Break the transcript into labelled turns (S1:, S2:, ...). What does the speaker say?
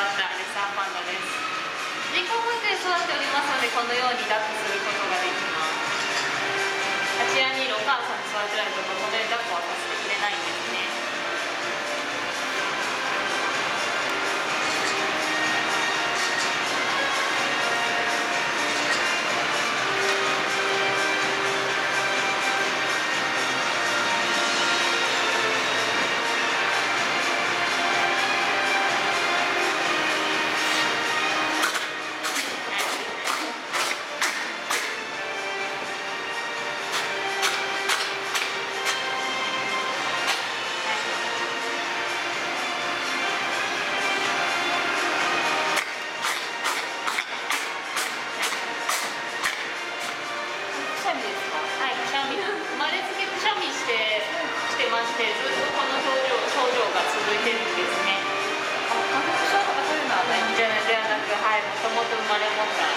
S1: ったレッサーパンダです。人工哺育で育っておりますので、このように抱っこすることができます。あちらにいるお母さんに座ってられるとこのように抱っこはさせてくれないんですね。生まれつきくしゃみしてまして、ずっとこの症状が続いてるんですね。
S2: 花粉症とかそういうのはない？
S1: ではなく、はい、もともと生まれ持った